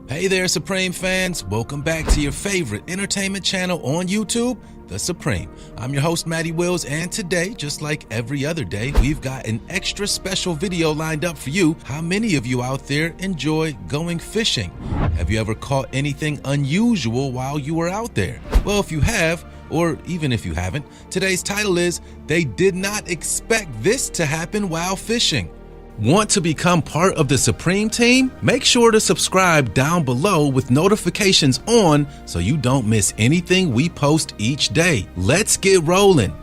Hey there, Supreme fans. Welcome back to your favorite entertainment channel on YouTube, The Supreme. I'm your host, Matty Wills, and today, just like every other day, we've got an extra special video lined up for you. How many of you out there enjoy going fishing? Have you ever caught anything unusual while you were out there? Well, if you have, or even if you haven't, today's title is, They Did Not Expect This to Happen While Fishing. Want to become part of the Supreme team? Make sure to subscribe down below with notifications on so you don't miss anything we post each day. Let's get rolling.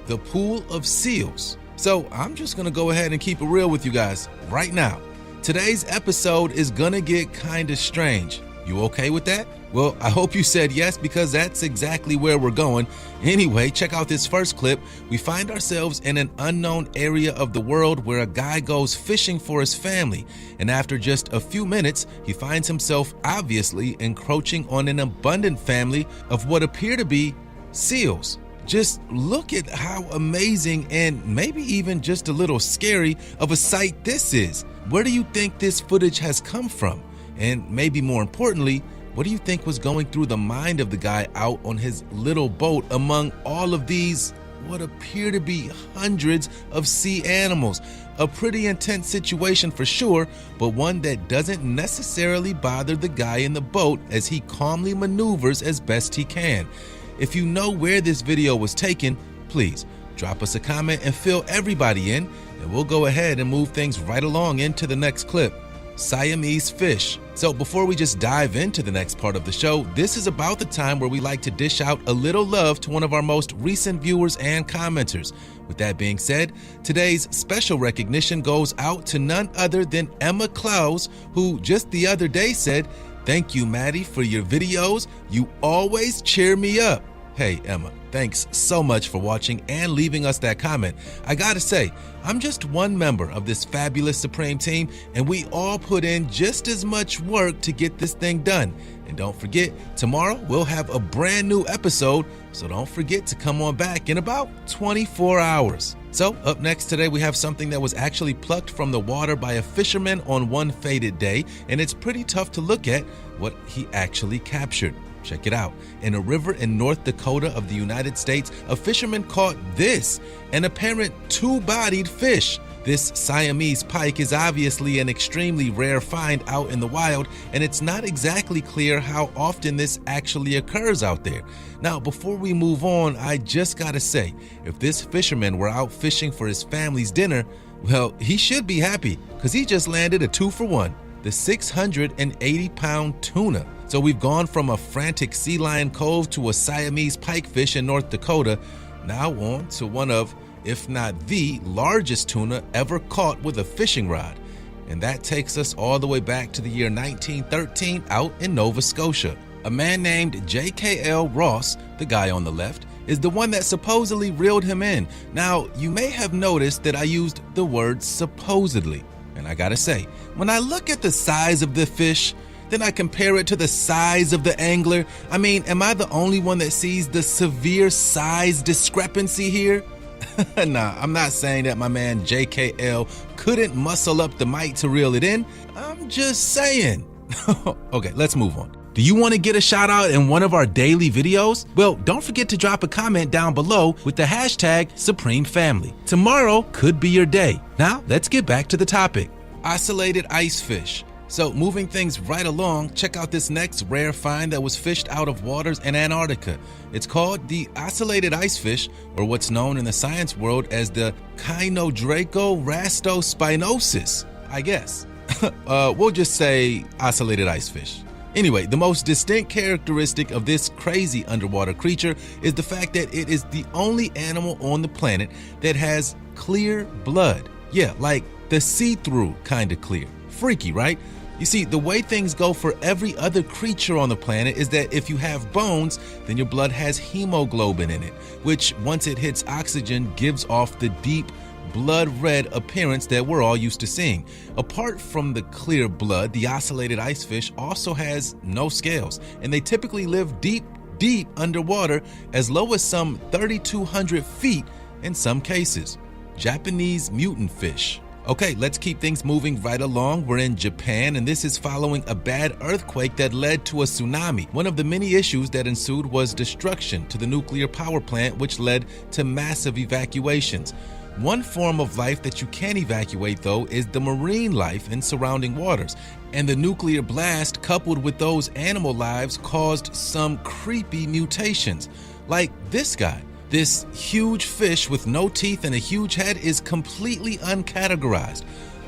The pool of seals. So I'm just gonna go ahead and keep it real with you guys right now. Today's episode is gonna get kinda strange. You okay with that? Well, I hope you said yes, because that's exactly where we're going. Anyway, check out this first clip. We find ourselves in an unknown area of the world where a guy goes fishing for his family. And after just a few minutes, he finds himself obviously encroaching on an abundant family of what appear to be seals. Just look at how amazing and maybe even just a little scary of a sight this is. Where do you think this footage has come from? And maybe more importantly, what do you think was going through the mind of the guy out on his little boat among all of these, what appear to be hundreds of sea animals? A pretty intense situation for sure, but one that doesn't necessarily bother the guy in the boat as he calmly maneuvers as best he can. If you know where this video was taken, please drop us a comment and fill everybody in, and we'll go ahead and move things right along into the next clip. Siamese fish. So before we just dive into the next part of the show, this is about the time where we like to dish out a little love to one of our most recent viewers and commenters. With that being said, today's special recognition goes out to none other than Emma Klaus, who just the other day said, "Thank you, Maddie, for your videos. You always cheer me up." Hey, Emma, thanks so much for watching and leaving us that comment. I gotta say, I'm just one member of this fabulous Supreme team, and we all put in just as much work to get this thing done. And don't forget, tomorrow we'll have a brand new episode, so don't forget to come on back in about 24 hours. So up next today, we have something that was actually plucked from the water by a fisherman on one fated day, and it's pretty tough to look at what he actually captured. Check it out. In a river in North Dakota of the United States, a fisherman caught this, an apparent two-bodied fish. This Siamese pike is obviously an extremely rare find out in the wild, and it's not exactly clear how often this actually occurs out there. Now, before we move on, I just gotta say, if this fisherman were out fishing for his family's dinner, well, he should be happy, because he just landed a 2-for-1, the 680-pound tuna. So we've gone from a frantic sea lion cove to a Siamese pikefish in North Dakota, now on to one of, if not the largest tuna ever caught with a fishing rod. And that takes us all the way back to the year 1913 out in Nova Scotia. A man named J.K.L. Ross, the guy on the left, is the one that supposedly reeled him in. Now, you may have noticed that I used the word supposedly. And I gotta say, when I look at the size of the fish, then I compare it to the size of the angler. I mean, am I the only one that sees the severe size discrepancy here? Nah, I'm not saying that my man JKL couldn't muscle up the might to reel it in. I'm just saying. Okay, let's move on. Do you want to get a shout out in one of our daily videos? Well, don't forget to drop a comment down below with the hashtag Supreme Family. Tomorrow could be your day. Now, let's get back to the topic. Ocellated ice fish. So moving things right along, check out this next rare find that was fished out of waters in Antarctica. It's called the ocellated ice fish, or what's known in the science world as the Chinodraco rastospinosus, I guess. We'll just say ocellated ice fish. Anyway, the most distinct characteristic of this crazy underwater creature is the fact that it is the only animal on the planet that has clear blood. Yeah, like the see-through kind of clear. Freaky, right? You see, the way things go for every other creature on the planet is that if you have bones, then your blood has hemoglobin in it, which once it hits oxygen gives off the deep blood red appearance that we're all used to seeing. Apart from the clear blood, the ocellated ice fish also has no scales, and they typically live deep underwater, as low as some 3,200 feet in some cases. Japanese mutant fish. Okay, let's keep things moving right along. We're in Japan, and this is following a bad earthquake that led to a tsunami. One of the many issues that ensued was destruction to the nuclear power plant, which led to massive evacuations. One form of life that you can evacuate, though, is the marine life in surrounding waters. And the nuclear blast, coupled with those animal lives, caused some creepy mutations. Like this guy. This huge fish with no teeth and a huge head is completely uncategorized.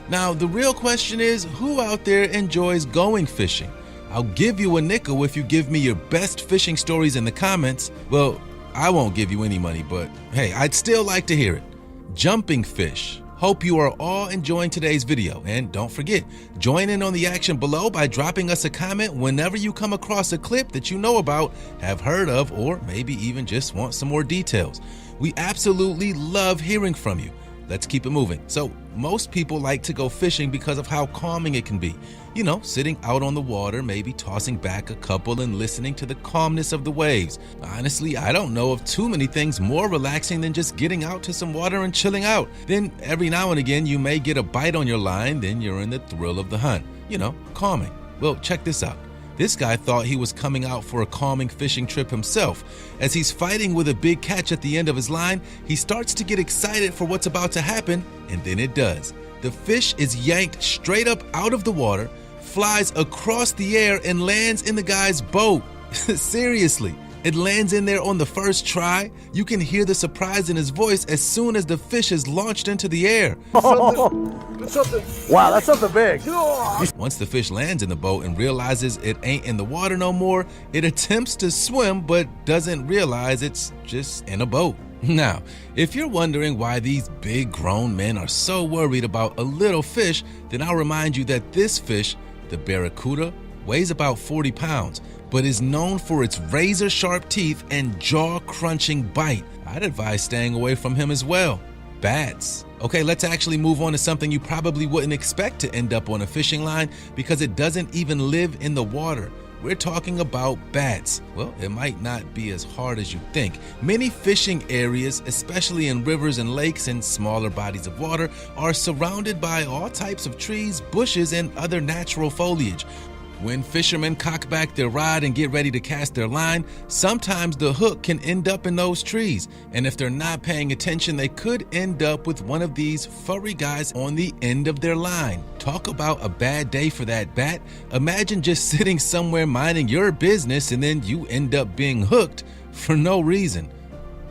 Now, the real question is, who out there enjoys going fishing? I'll give you a nickel if you give me your best fishing stories in the comments. Well, I won't give you any money, but hey, I'd still like to hear it. Jumping fish. Hope you are all enjoying today's video, and don't forget, join in on the action below by dropping us a comment whenever you come across a clip that you know about, have heard of, or maybe even just want some more details. We absolutely love hearing from you. Let's keep it moving. So, most people like to go fishing because of how calming it can be. You know, sitting out on the water, maybe tossing back a couple and listening to the calmness of the waves. Honestly, I don't know of too many things more relaxing than just getting out to some water and chilling out. Then every now and again, you may get a bite on your line, then you're in the thrill of the hunt. You know, calming. Well, check this out. This guy thought he was coming out for a calming fishing trip himself. As he's fighting with a big catch at the end of his line, he starts to get excited for what's about to happen, and then it does. The fish is yanked straight up out of the water, flies across the air, and lands in the guy's boat. Seriously, it lands in there on the first try. You can hear the surprise in his voice as soon as the fish is launched into the air. Wow, that's something big. Once the fish lands in the boat and realizes it ain't in the water no more, it attempts to swim but doesn't realize it's just in a boat. Now, if you're wondering why these big grown men are so worried about a little fish, then I'll remind you that this fish, the barracuda, weighs about 40 pounds, but is known for its razor-sharp teeth and jaw-crunching bite. I'd advise staying away from him as well. Bats. Okay, let's actually move on to something you probably wouldn't expect to end up on a fishing line because it doesn't even live in the water. We're talking about bats. Well, it might not be as hard as you think. Many fishing areas, especially in rivers and lakes and smaller bodies of water, are surrounded by all types of trees, bushes, and other natural foliage. When fishermen cock back their rod and get ready to cast their line, sometimes the hook can end up in those trees. And if they're not paying attention, they could end up with one of these furry guys on the end of their line. Talk about a bad day for that bat. Imagine just sitting somewhere minding your business and then you end up being hooked for no reason.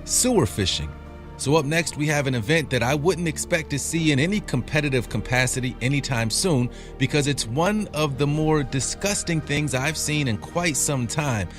Sewer fishing. So up next, we have an event that I wouldn't expect to see in any competitive capacity anytime soon because it's one of the more disgusting things I've seen in quite some time.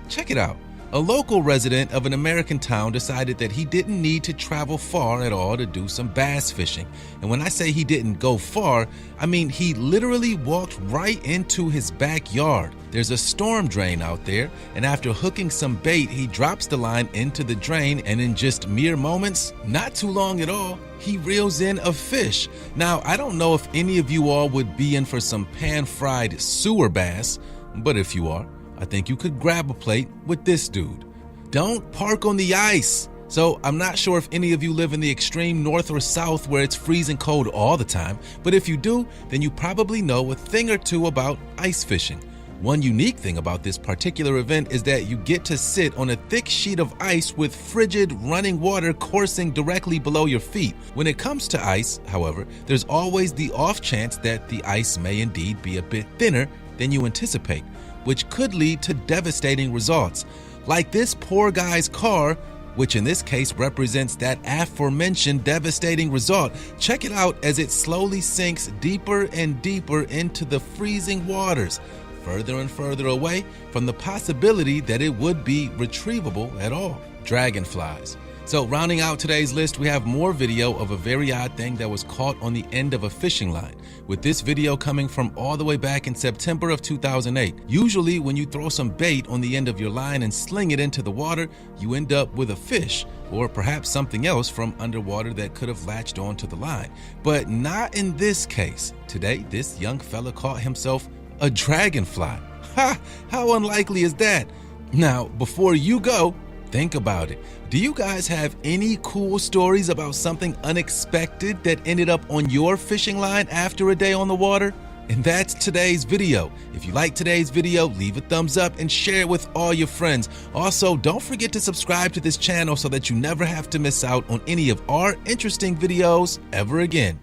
Check it out. A local resident of an American town decided that he didn't need to travel far at all to do some bass fishing. And when I say he didn't go far, I mean he literally walked right into his backyard. There's a storm drain out there, and after hooking some bait, he drops the line into the drain, and in just mere moments, not too long at all, he reels in a fish. Now, I don't know if any of you all would be in for some pan-fried sewer bass, but if you are, I think you could grab a plate with this dude. Don't park on the ice. So I'm not sure if any of you live in the extreme north or south where it's freezing cold all the time, but if you do, then you probably know a thing or two about ice fishing. One unique thing about this particular event is that you get to sit on a thick sheet of ice with frigid running water coursing directly below your feet. When it comes to ice, however, there's always the off chance that the ice may indeed be a bit thinner than you anticipate, which could lead to devastating results. Like this poor guy's car, which in this case represents that aforementioned devastating result. Check it out as it slowly sinks deeper and deeper into the freezing waters, further and further away from the possibility that it would be retrievable at all. Dragonflies. So rounding out today's list, we have more video of a very odd thing that was caught on the end of a fishing line, with this video coming from all the way back in September of 2008. Usually when you throw some bait on the end of your line and sling it into the water, you end up with a fish or perhaps something else from underwater that could have latched onto the line. But not in this case. Today, this young fella caught himself a dragonfly. Ha! How unlikely is that? Now, before you go, Think about it. Do you guys have any cool stories about something unexpected that ended up on your fishing line after a day on the water? And that's today's video. If you like today's video, leave a thumbs up and share it with all your friends. Also, don't forget to subscribe to this channel so that you never have to miss out on any of our interesting videos ever again.